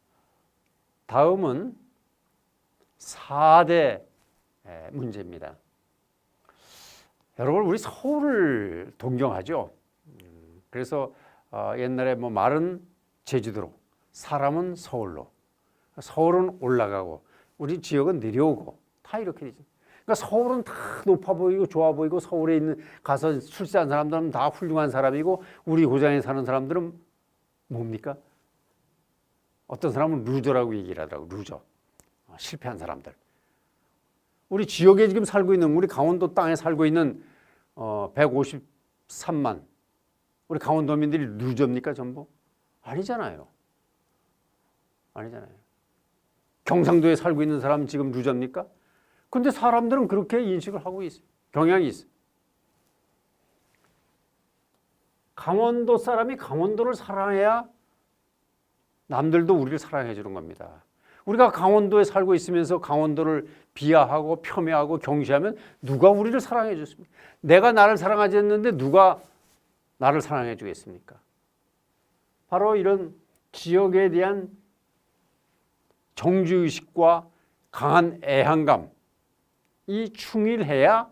다음은 4대 문제입니다. 여러분 우리 서울을 동경하죠. 그래서 옛날에 말은 제주도로, 사람은 서울로. 서울은 올라가고 우리 지역은 내려오고 다 이렇게 되죠. 그러니까 서울은 다 높아 보이고 좋아 보이고 서울에 있는 가서 출세한 사람들은 다 훌륭한 사람이고 우리 고장에 사는 사람들은 뭡니까? 어떤 사람은 루저라고 얘기를 하더라고요. 루저. 실패한 사람들. 우리 지역에 지금 살고 있는 우리 강원도 땅에 살고 있는 153만 우리 강원도민들이 루저입니까 전부? 아니잖아요. 아니잖아요. 경상도에 살고 있는 사람은 지금 루저입니까? 근데 사람들은 그렇게 인식을 하고 있어요. 경향이 있어요. 강원도 사람이 강원도를 사랑해야 남들도 우리를 사랑해 주는 겁니다. 우리가 강원도에 살고 있으면서 강원도를 비하하고 폄훼하고 경시하면 누가 우리를 사랑해 줬습니까? 내가 나를 사랑하지 않는데 누가 나를 사랑해 주겠습니까? 바로 이런 지역에 대한 정주의식과 강한 애환감 이 충일해야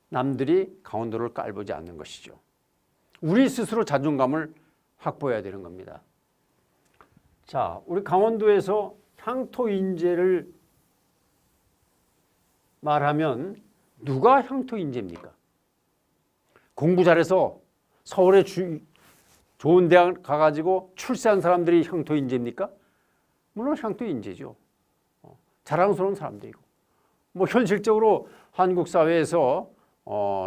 남들이 강원도를 깔보지 않는 것이죠. 우리 스스로 자존감을 확보해야 되는 겁니다. 자, 우리 강원도에서 향토 인재를 말하면 누가 향토 인재입니까? 공부 잘해서 서울에 좋은 대학 가가지고 출세한 사람들이 향토 인재입니까? 물론 향토 인재죠. 자랑스러운 사람들이고. 현실적으로 한국 사회에서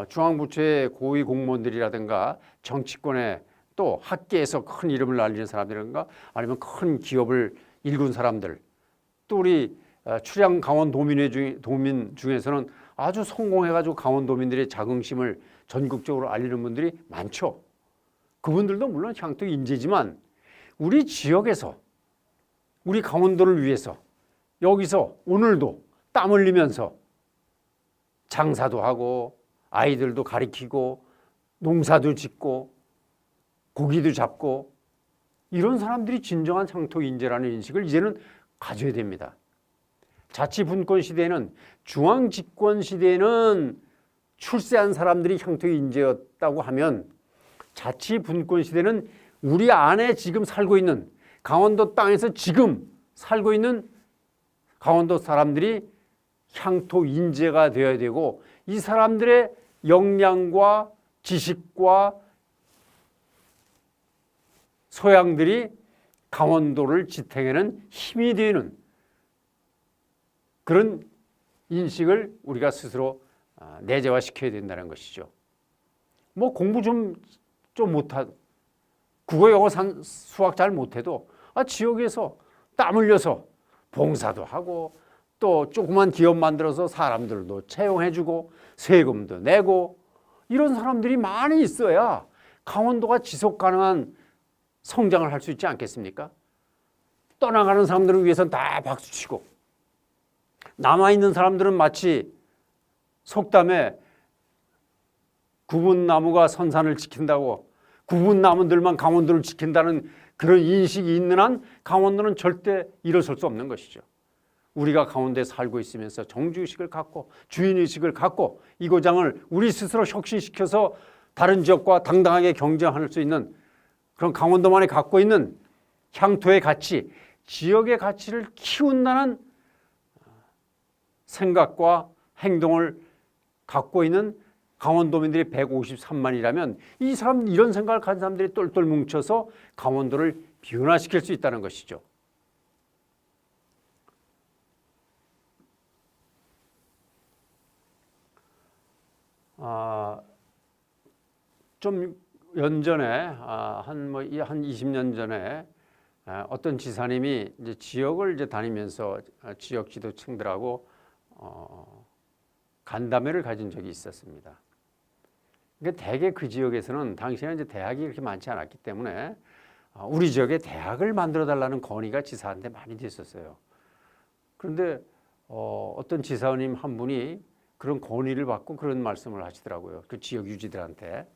중앙부처의 고위 공무원들이라든가 정치권에 또 학계에서 큰 이름을 알리는 사람들인가 아니면 큰 기업을 일군 사람들 또 우리 출양 강원 도민 중에서는 아주 성공해가지고 강원도민들의 자긍심을 전국적으로 알리는 분들이 많죠. 그분들도 물론 향토 인재지만 우리 지역에서 우리 강원도를 위해서 여기서 오늘도 땀 흘리면서 장사도 하고 아이들도 가리키고 농사도 짓고 고기도 잡고 이런 사람들이 진정한 향토인재라는 인식을 이제는 가져야 됩니다. 자치분권 시대에는 중앙집권 시대에는 출세한 사람들이 향토인재였다고 하면 자치분권 시대는 우리 안에 지금 살고 있는 강원도 땅에서 지금 살고 있는 강원도 사람들이 향토인재가 되어야 되고 이 사람들의 역량과 지식과 소양들이 강원도를 지탱하는 힘이 되는 그런 인식을 우리가 스스로 내재화시켜야 된다는 것이죠. 뭐 공부 좀 못하고 국어, 영어, 수학 잘 못해도 지역에서 땀 흘려서 봉사도 하고 또 조그만 기업 만들어서 사람들도 채용해주고 세금도 내고 이런 사람들이 많이 있어야 강원도가 지속 가능한 성장을 할 수 있지 않겠습니까? 떠나가는 사람들을 위해서는 다 박수치고 남아있는 사람들은 마치 속담에 굽은 나무가 선산을 지킨다고 굽은 나무들만 강원도를 지킨다는 그런 인식이 있는 한 강원도는 절대 일어설 수 없는 것이죠. 우리가 강원도에 살고 있으면서 정주의식을 갖고 주인의식을 갖고 이 고장을 우리 스스로 혁신시켜서 다른 지역과 당당하게 경쟁할 수 있는 그런 강원도만이 갖고 있는 향토의 가치, 지역의 가치를 키운다는 생각과 행동을 갖고 있는 강원도민들이 153만이라면 이 사람 이런 생각을 가진 사람들이 똘똘 뭉쳐서 강원도를 변화시킬 수 있다는 것이죠. 좀 연전에 한 20년 전에 어떤 지사님이 이제 지역을 이제 다니면서 지역 지도층들하고 간담회를 가진 적이 있었습니다. 그러니까 대개 그 지역에서는 당시에는 이제 대학이 그렇게 많지 않았기 때문에 우리 지역에 대학을 만들어 달라는 건의가 지사한테 많이 됐었어요. 그런데 어떤 지사님 한 분이 그런 건의를 받고 그런 말씀을 하시더라고요. 그 지역 유지들한테.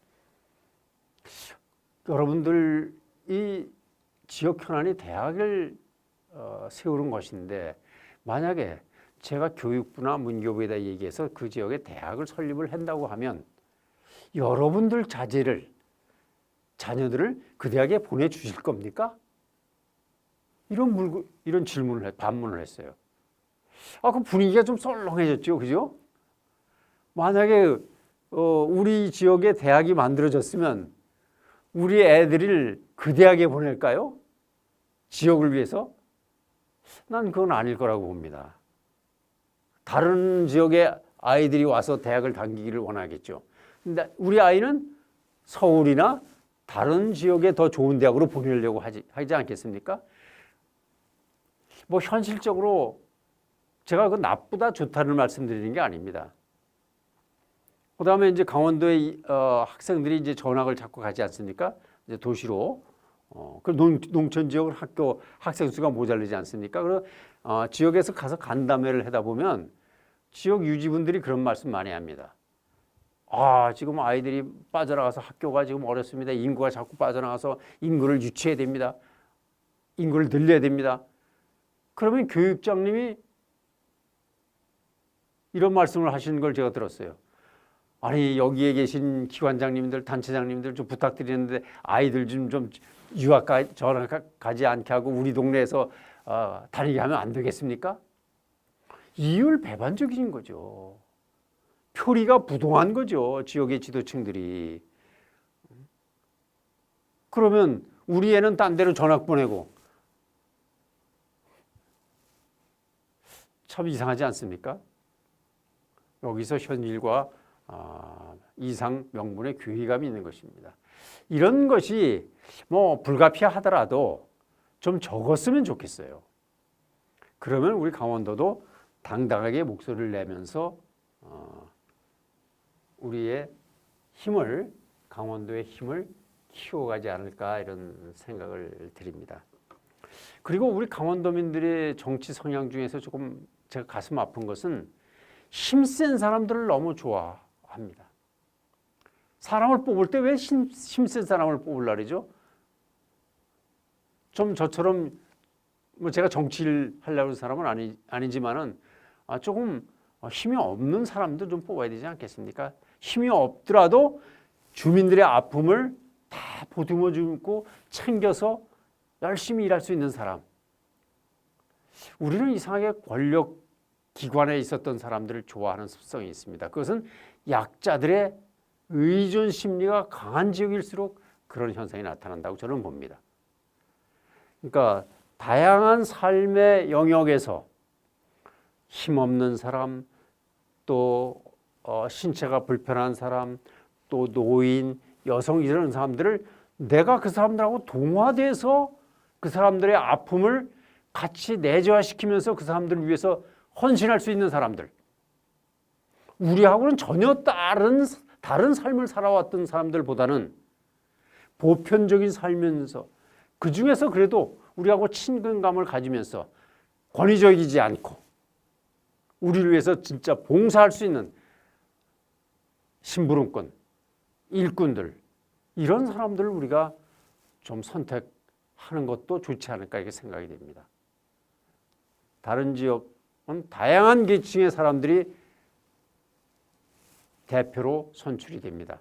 여러분들이 지역 현안이 대학을 세우는 것인데 만약에 제가 교육부나 문교부에다 얘기해서 그 지역에 대학을 설립을 한다고 하면 여러분들 자녀들을 그 대학에 보내주실 겁니까? 이런 반문을 했어요. 그 분위기가 좀 썰렁해졌죠, 그죠? 만약에 우리 지역에 대학이 만들어졌으면 우리 애들을 그 대학에 보낼까요? 지역을 위해서? 난 그건 아닐 거라고 봅니다. 다른 지역의 아이들이 와서 대학을 다니기를 원하겠죠. 근데 우리 아이는 서울이나 다른 지역에 더 좋은 대학으로 보내려고 하지 않겠습니까? 뭐 현실적으로 제가 그 나쁘다 좋다는 말씀드리는 게 아닙니다. 그다음에 이제 강원도의 학생들이 이제 전학을 자꾸 가지 않습니까? 이제 도시로 그 농촌 지역을 학생 수가 모자르지 않습니까? 그래서 지역에서 가서 간담회를 하다 보면 지역 유지분들이 그런 말씀 많이 합니다. 지금 아이들이 빠져나가서 학교가 지금 어렵습니다. 인구가 자꾸 빠져나가서 인구를 유치해야 됩니다. 인구를 늘려야 됩니다. 그러면 교육장님이 이런 말씀을 하시는 걸 제가 들었어요. 아니 여기에 계신 기관장님들, 단체장님들 좀 부탁드리는데 아이들 좀 유학 전학 가지 않게 하고 우리 동네에서 다니게 하면 안 되겠습니까? 이율배반적인 거죠. 표리가 부동한 거죠. 지역의 지도층들이. 그러면 우리 애는 딴 데로 전학 보내고 참 이상하지 않습니까? 여기서 현실과 이상 명분의 괴리감이 있는 것입니다. 이런 것이 뭐 불가피하더라도 좀 적었으면 좋겠어요. 그러면 우리 강원도도 당당하게 목소리를 내면서 우리의 힘을, 강원도의 힘을 키워가지 않을까 이런 생각을 드립니다. 그리고 우리 강원도민들의 정치 성향 중에서 조금 제가 가슴 아픈 것은 힘센 사람들을 너무 좋아합니다. 사람을 뽑을 때 왜 힘센 사람을 뽑으려 그러죠? 좀 저처럼 뭐 제가 정치를 하려고 하는 사람은 아니지만은 조금 힘이 없는 사람도 좀 뽑아야 되지 않겠습니까? 힘이 없더라도 주민들의 아픔을 다 보듬어 주고 챙겨서 열심히 일할 수 있는 사람. 우리는 이상하게 권력 기관에 있었던 사람들을 좋아하는 습성이 있습니다. 그것은 약자들의 의존 심리가 강한 지역일수록 그런 현상이 나타난다고 저는 봅니다. 그러니까 다양한 삶의 영역에서 힘없는 사람, 또 신체가 불편한 사람, 또 노인, 여성 이런 사람들을 내가 그 사람들하고 동화돼서 그 사람들의 아픔을 같이 내재화시키면서 그 사람들을 위해서 헌신할 수 있는 사람들. 우리하고는 전혀 다른 삶을 살아왔던 사람들보다는 보편적인 살면서 그 중에서 그래도 우리하고 친근감을 가지면서 권위적이지 않고 우리를 위해서 진짜 봉사할 수 있는 심부름꾼, 일꾼들 이런 사람들을 우리가 좀 선택하는 것도 좋지 않을까 이렇게 생각이 됩니다. 다른 지역은 다양한 계층의 사람들이 대표로 선출이 됩니다.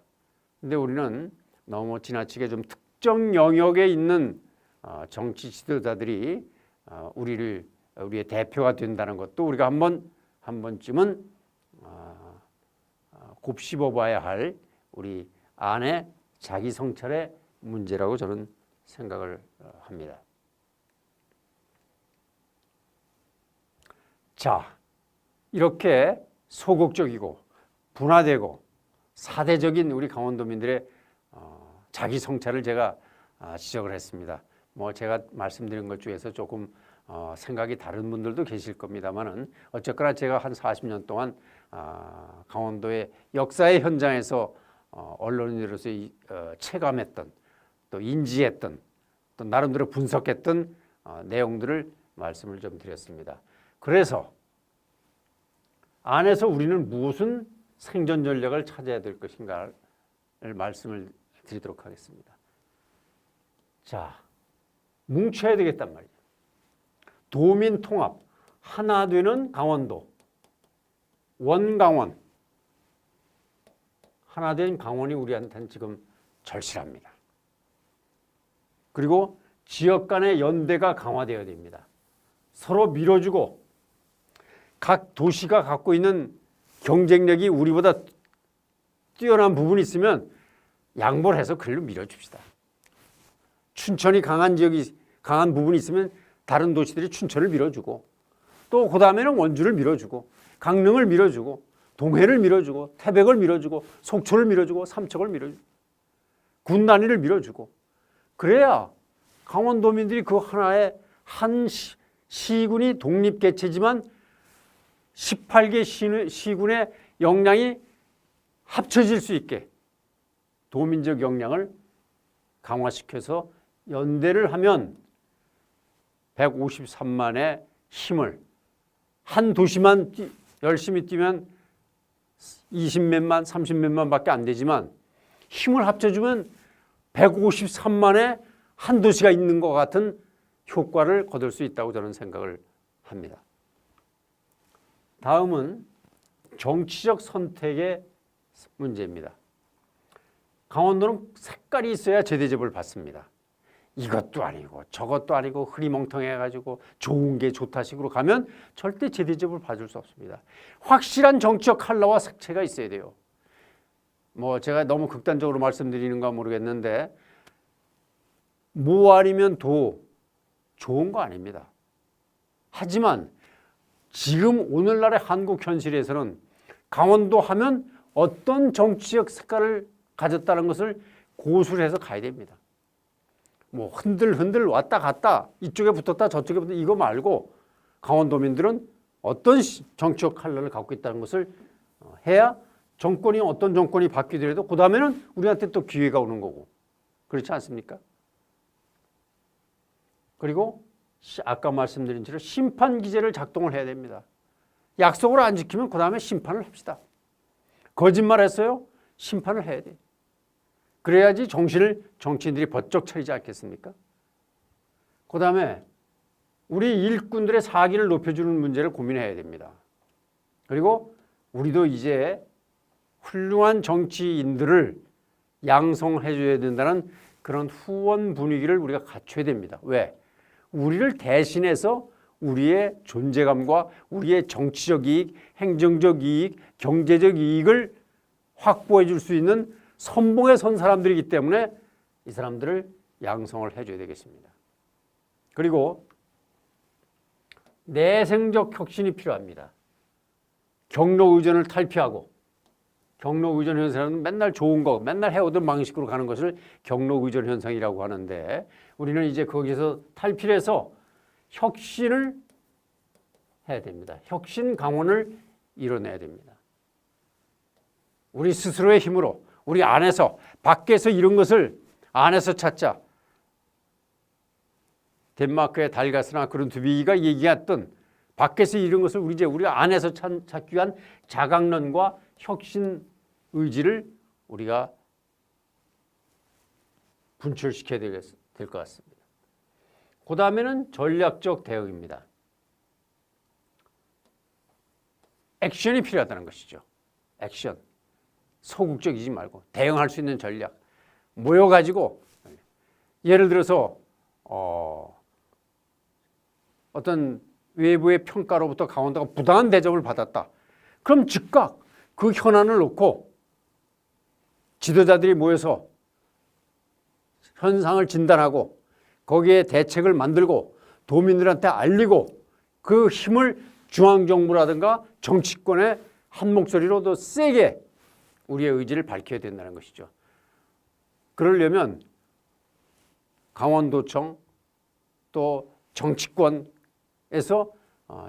근데 우리는 너무 지나치게 좀 특정 영역에 있는 정치 지도자들이 우리의 대표가 된다는 것도 우리가 한 번쯤은 곱씹어봐야 할 우리 안의 자기 성찰의 문제라고 저는 생각을 합니다. 자, 이렇게 소극적이고 분화되고 사대적인 우리 강원도민들의 자기 성찰을 제가 지적을 했습니다. 뭐 제가 말씀드린 것 중에서 조금 생각이 다른 분들도 계실 겁니다만은 어쨌거나 제가 한 40년 동안 강원도의 역사의 현장에서 언론인으로서 체감했던 또 인지했던 또 나름대로 분석했던 내용들을 말씀을 좀 드렸습니다. 그래서 안에서 우리는 무슨 생존 전략을 찾아야 될 것인가를 말씀을 드리도록 하겠습니다. 자, 뭉쳐야 되겠단 말이에요. 도민 통합, 하나 되는 강원도, 원강원. 하나 된 강원이 우리한테는 지금 절실합니다. 그리고 지역 간의 연대가 강화되어야 됩니다. 서로 밀어주고 각 도시가 갖고 있는 경쟁력이 우리보다 뛰어난 부분이 있으면 양보를 해서 글로 밀어줍시다. 춘천이 강한 부분이 있으면 다른 도시들이 춘천을 밀어주고 또 그 다음에는 원주를 밀어주고 강릉을 밀어주고 동해를 밀어주고 태백을 밀어주고 속초를 밀어주고 삼척을 밀어주고 군 단위를 밀어주고 그래야 강원도민들이 그 하나의 한 시군이 독립개체지만 18개 시군의 역량이 합쳐질 수 있게 도민적 역량을 강화시켜서 연대를 하면 153만의 힘을 한 도시만 열심히 뛰면 20몇만, 30몇만 밖에 안 되지만 힘을 합쳐주면 153만의 한 도시가 있는 것 같은 효과를 거둘 수 있다고 저는 생각을 합니다. 다음은 정치적 선택의 문제입니다. 강원도는 색깔이 있어야 제대접을 받습니다. 이것도 아니고 저것도 아니고 흐리멍텅해가지고 좋은 게 좋다식으로 가면 절대 제대접을 받을 수 없습니다. 확실한 정치적 컬러와 색채가 있어야 돼요. 뭐 제가 너무 극단적으로 말씀드리는가 모르겠는데 모 아니면 도 좋은 거 아닙니다. 하지만 지금 오늘날의 한국 현실에서는 강원도 하면 어떤 정치적 색깔을 가졌다는 것을 고수를 해서 가야 됩니다. 뭐 흔들흔들 왔다 갔다 이쪽에 붙었다 저쪽에 붙었다 이거 말고 강원도민들은 어떤 정치적 컬러를 갖고 있다는 것을 해야 정권이 어떤 정권이 바뀌더라도 그 다음에는 우리한테 또 기회가 오는 거고 그렇지 않습니까? 그리고 아까 말씀드린 대로 심판 기제를 작동을 해야 됩니다. 약속을 안 지키면 그 다음에 심판을 합시다. 거짓말했어요? 심판을 해야 돼. 그래야지 정신을 정치인들이 번쩍 차리지 않겠습니까? 그 다음에 우리 일꾼들의 사기를 높여주는 문제를 고민해야 됩니다. 그리고 우리도 이제 훌륭한 정치인들을 양성해줘야 된다는 그런 후원 분위기를 우리가 갖춰야 됩니다. 왜? 우리를 대신해서 우리의 존재감과 우리의 정치적 이익, 행정적 이익, 경제적 이익을 확보해 줄 수 있는 선봉에 선 사람들이기 때문에 이 사람들을 양성을 해줘야 되겠습니다. 그리고 내생적 혁신이 필요합니다. 경로의전을 탈피하고, 경로의전 현상은 맨날 좋은 거, 맨날 해오던 방식으로 가는 것을 경로의전 현상이라고 하는데, 우리는 이제 거기서 탈피를 해서 혁신을 해야 됩니다. 혁신 강원을 이뤄내야 됩니다. 우리 스스로의 힘으로, 우리 안에서, 밖에서 이런 것을 안에서 찾자. 덴마크의 달가스나 그런 두비가 얘기했던 밖에서 이런 것을 우리가 안에서 찾기 위한 자강론과 혁신 의지를 우리가 분출시켜야 될 것 같습니다. 그 다음에는 전략적 대응입니다. 액션이 필요하다는 것이죠. 액션. 소극적이지 말고 대응할 수 있는 전략. 모여가지고 예를 들어서 어떤 외부의 평가로부터 강원도가 부당한 대접을 받았다. 그럼 즉각 그 현안을 놓고 지도자들이 모여서 현상을 진단하고 거기에 대책을 만들고 도민들한테 알리고 그 힘을 중앙정부라든가 정치권의 한 목소리로 더 세게 우리의 의지를 밝혀야 된다는 것이죠. 그러려면 강원도청 또 정치권에서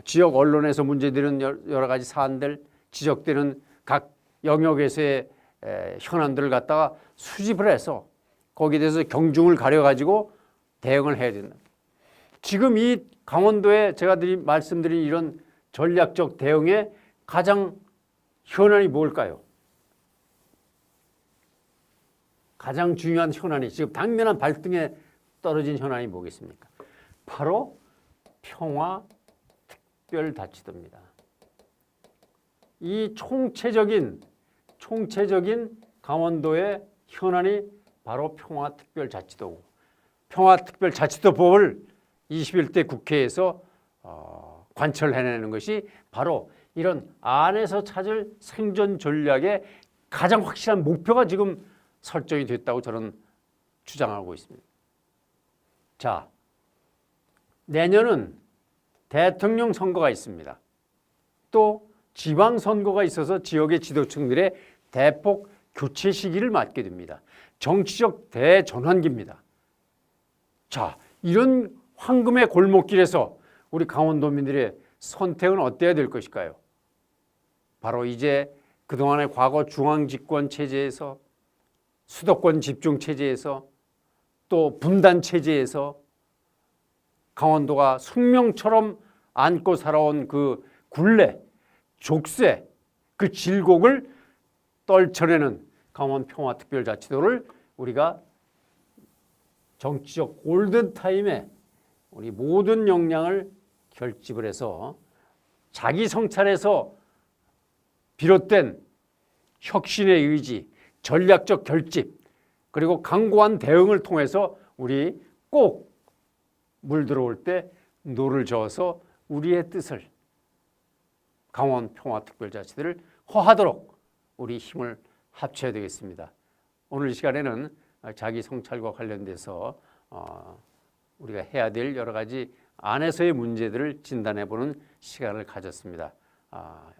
지역 언론에서 문제되는 여러 가지 사안들, 지적되는 각 영역에서의 현안들을 갖다가 수집을 해서 거기에 대해서 경중을 가려가지고 대응을 해야 된다. 지금 이 강원도에 제가 말씀드린 이런 전략적 대응의 가장 현안이 뭘까요? 가장 중요한 현안이 지금 당면한 발등에 떨어진 현안이 뭐겠습니까? 바로 평화특별자치도입니다. 이 총체적인 강원도의 현안이 바로 평화특별자치도고, 평화특별자치도법을 21대 국회에서 관철해내는 것이 바로 이런 안에서 찾을 생존 전략의 가장 확실한 목표가 지금 설정이 됐다고 저는 주장하고 있습니다. 자, 내년은 대통령 선거가 있습니다. 또 지방선거가 있어서 지역의 지도층들의 대폭 교체 시기를 맞게 됩니다. 정치적 대전환기입니다. 자, 이런 황금의 골목길에서 우리 강원도민들의 선택은 어때야 될 것일까요? 바로 이제 그동안의 과거 중앙집권 체제에서 수도권 집중 체제에서 또 분단 체제에서 강원도가 숙명처럼 안고 살아온 그 굴레, 족쇄, 그 질곡을 떨쳐내는 강원 평화특별자치도를 우리가 정치적 골든타임에 우리 모든 역량을 결집을 해서 자기 성찰에서 비롯된 혁신의 의지, 전략적 결집, 그리고 강고한 대응을 통해서 우리 꼭 물 들어올 때 노를 저어서 우리의 뜻을 강원 평화특별자치도를 허하도록 우리 힘을 합쳐야 되겠습니다. 오늘 이 시간에는 자기 성찰과 관련돼서 우리가 해야 될 여러 가지 안에서의 문제들을 진단해보는 시간을 가졌습니다.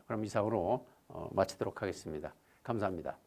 그럼 이상으로 마치도록 하겠습니다. 감사합니다.